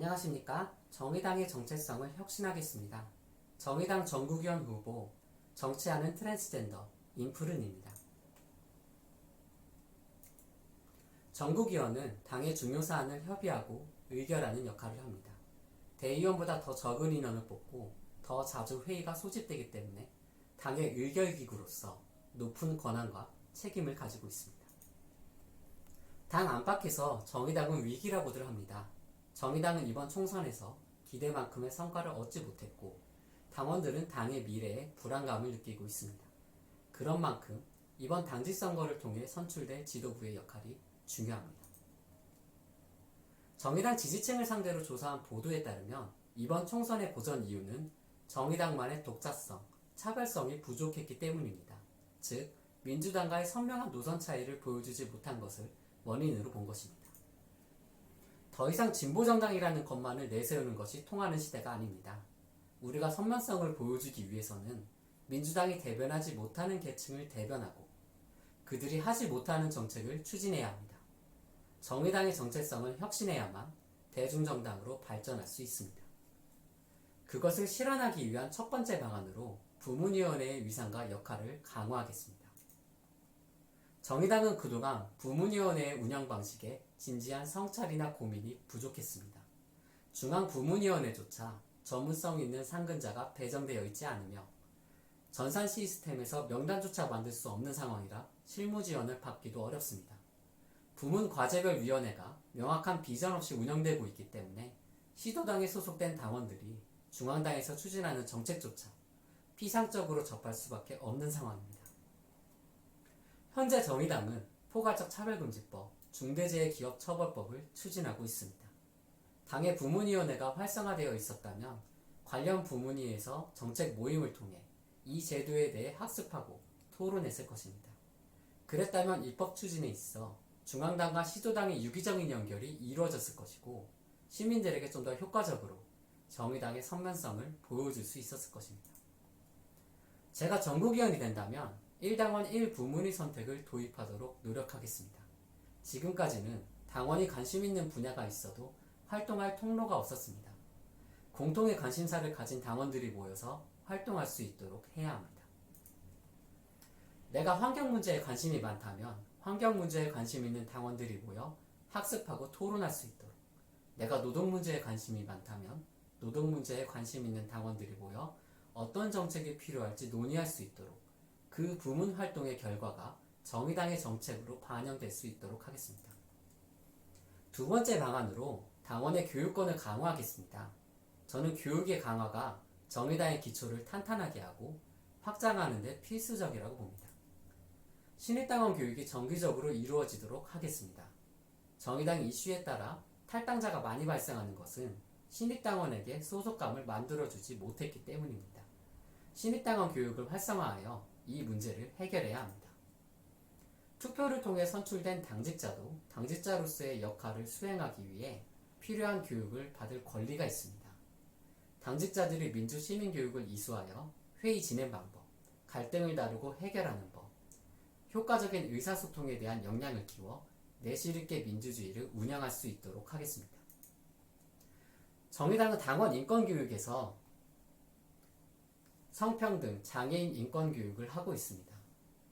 안녕하십니까? 정의당의 정체성을 혁신하겠습니다. 정의당 전국위원 후보, 정치하는 트랜스젠더, 임푸른입니다. 전국위원은 당의 중요 사안을 협의하고 의결하는 역할을 합니다. 대의원보다 더 적은 인원을 뽑고 더 자주 회의가 소집되기 때문에 당의 의결기구로서 높은 권한과 책임을 가지고 있습니다. 당 안팎에서 정의당은 위기라고들 합니다. 정의당은 이번 총선에서 기대만큼의 성과를 얻지 못했고 당원들은 당의 미래에 불안감을 느끼고 있습니다. 그런 만큼 이번 당직 선거를 통해 선출될 지도부의 역할이 중요합니다. 정의당 지지층을 상대로 조사한 보도에 따르면 이번 총선의 고전 이유는 정의당만의 독자성, 차별성이 부족했기 때문입니다. 즉, 민주당과의 선명한 노선 차이를 보여주지 못한 것을 원인으로 본 것입니다. 더 이상 진보정당이라는 것만을 내세우는 것이 통하는 시대가 아닙니다. 우리가 선명성을 보여주기 위해서는 민주당이 대변하지 못하는 계층을 대변하고 그들이 하지 못하는 정책을 추진해야 합니다. 정의당의 정체성을 혁신해야만 대중정당으로 발전할 수 있습니다. 그것을 실현하기 위한 첫 번째 방안으로 부문위원회의 위상과 역할을 강화하겠습니다. 정의당은 그동안 부문위원회의 운영 방식에 진지한 성찰이나 고민이 부족했습니다. 중앙부문위원회조차 전문성 있는 상근자가 배정되어 있지 않으며 전산 시스템에서 명단조차 만들 수 없는 상황이라 실무 지원을 받기도 어렵습니다. 부문 과제별 위원회가 명확한 비전 없이 운영되고 있기 때문에 시도당에 소속된 당원들이 중앙당에서 추진하는 정책조차 피상적으로 접할 수밖에 없는 상황입니다. 현재 정의당은 포괄적 차별금지법, 중대재해기업처벌법을 추진하고 있습니다. 당의 부문위원회가 활성화되어 있었다면 관련 부문위에서 정책 모임을 통해 이 제도에 대해 학습하고 토론했을 것입니다. 그랬다면 입법 추진에 있어 중앙당과 시도당의 유기적인 연결이 이루어졌을 것이고 시민들에게 좀 더 효과적으로 정의당의 선면성을 보여줄 수 있었을 것입니다. 제가 전국위원이 된다면 1당원 1부문위 선택을 도입하도록 노력하겠습니다. 지금까지는 당원이 관심 있는 분야가 있어도 활동할 통로가 없었습니다. 공통의 관심사를 가진 당원들이 모여서 활동할 수 있도록 해야 합니다. 내가 환경 문제에 관심이 많다면 환경 문제에 관심 있는 당원들이 모여 학습하고 토론할 수 있도록, 내가 노동 문제에 관심이 많다면 노동 문제에 관심 있는 당원들이 모여 어떤 정책이 필요할지 논의할 수 있도록 그 부문 활동의 결과가 정의당의 정책으로 반영될 수 있도록 하겠습니다. 두 번째 방안으로 당원의 교육권을 강화하겠습니다. 저는 교육의 강화가 정의당의 기초를 탄탄하게 하고 확장하는 데 필수적이라고 봅니다. 신입당원 교육이 정기적으로 이루어지도록 하겠습니다. 정의당 이슈에 따라 탈당자가 많이 발생하는 것은 신입당원에게 소속감을 만들어주지 못했기 때문입니다. 신입당원 교육을 활성화하여 이 문제를 해결해야 합니다. 투표를 통해 선출된 당직자도 당직자로서의 역할을 수행하기 위해 필요한 교육을 받을 권리가 있습니다. 당직자들이 민주시민교육을 이수하여 회의 진행 방법, 갈등을 다루고 해결하는 법, 효과적인 의사소통에 대한 역량을 키워 내실 있게 민주주의를 운영할 수 있도록 하겠습니다. 정의당은 당원 인권교육에서 성평등, 장애인 인권교육을 하고 있습니다.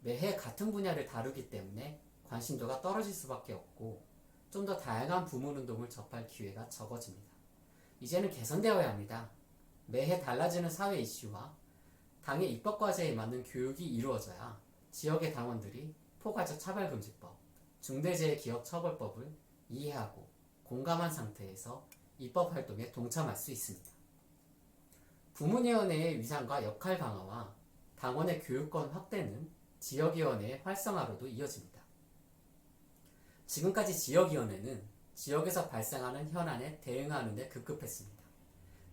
매해 같은 분야를 다루기 때문에 관심도가 떨어질 수밖에 없고 좀 더 다양한 부문운동을 접할 기회가 적어집니다. 이제는 개선되어야 합니다. 매해 달라지는 사회 이슈와 당의 입법과제에 맞는 교육이 이루어져야 지역의 당원들이 포괄적 차별금지법, 중대재해기업처벌법을 이해하고 공감한 상태에서 입법활동에 동참할 수 있습니다. 부문위원회의 위상과 역할 강화와 당원의 교육권 확대는 지역위원회의 활성화로도 이어집니다. 지금까지 지역위원회는 지역에서 발생하는 현안에 대응하는 데 급급했습니다.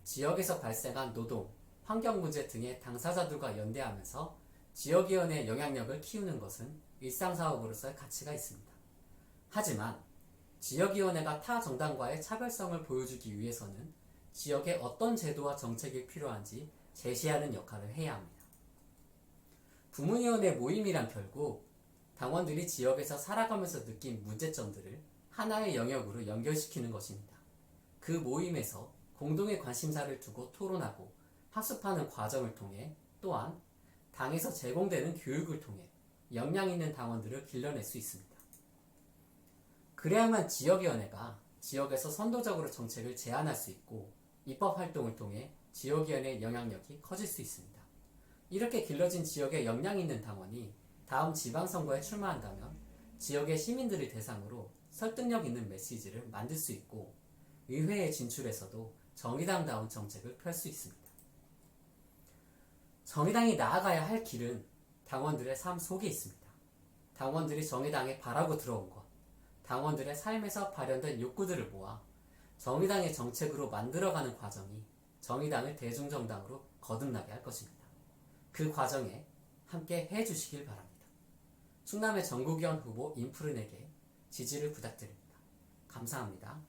지역에서 발생한 노동, 환경 문제 등의 당사자들과 연대하면서 지역위원회의 영향력을 키우는 것은 일상사업으로서의 가치가 있습니다. 하지만 지역위원회가 타 정당과의 차별성을 보여주기 위해서는 지역에 어떤 제도와 정책이 필요한지 제시하는 역할을 해야 합니다. 부문위원회 모임이란 결국 당원들이 지역에서 살아가면서 느낀 문제점들을 하나의 영역으로 연결시키는 것입니다. 그 모임에서 공동의 관심사를 두고 토론하고 학습하는 과정을 통해 또한 당에서 제공되는 교육을 통해 역량 있는 당원들을 길러낼 수 있습니다. 그래야만 지역위원회가 지역에서 선도적으로 정책을 제안할 수 있고 입법 활동을 통해 지역위원회의 영향력이 커질 수 있습니다. 이렇게 길러진 지역의 역량 있는 당원이 다음 지방선거에 출마한다면 지역의 시민들을 대상으로 설득력 있는 메시지를 만들 수 있고 의회에 진출해서도 정의당다운 정책을 펼 수 있습니다. 정의당이 나아가야 할 길은 당원들의 삶 속에 있습니다. 당원들이 정의당에 바라고 들어온 것, 당원들의 삶에서 발현된 욕구들을 모아 정의당의 정책으로 만들어가는 과정이 정의당을 대중정당으로 거듭나게 할 것입니다. 그 과정에 함께 해주시길 바랍니다. 충남의 전국위원 후보 임푸른에게 지지를 부탁드립니다. 감사합니다.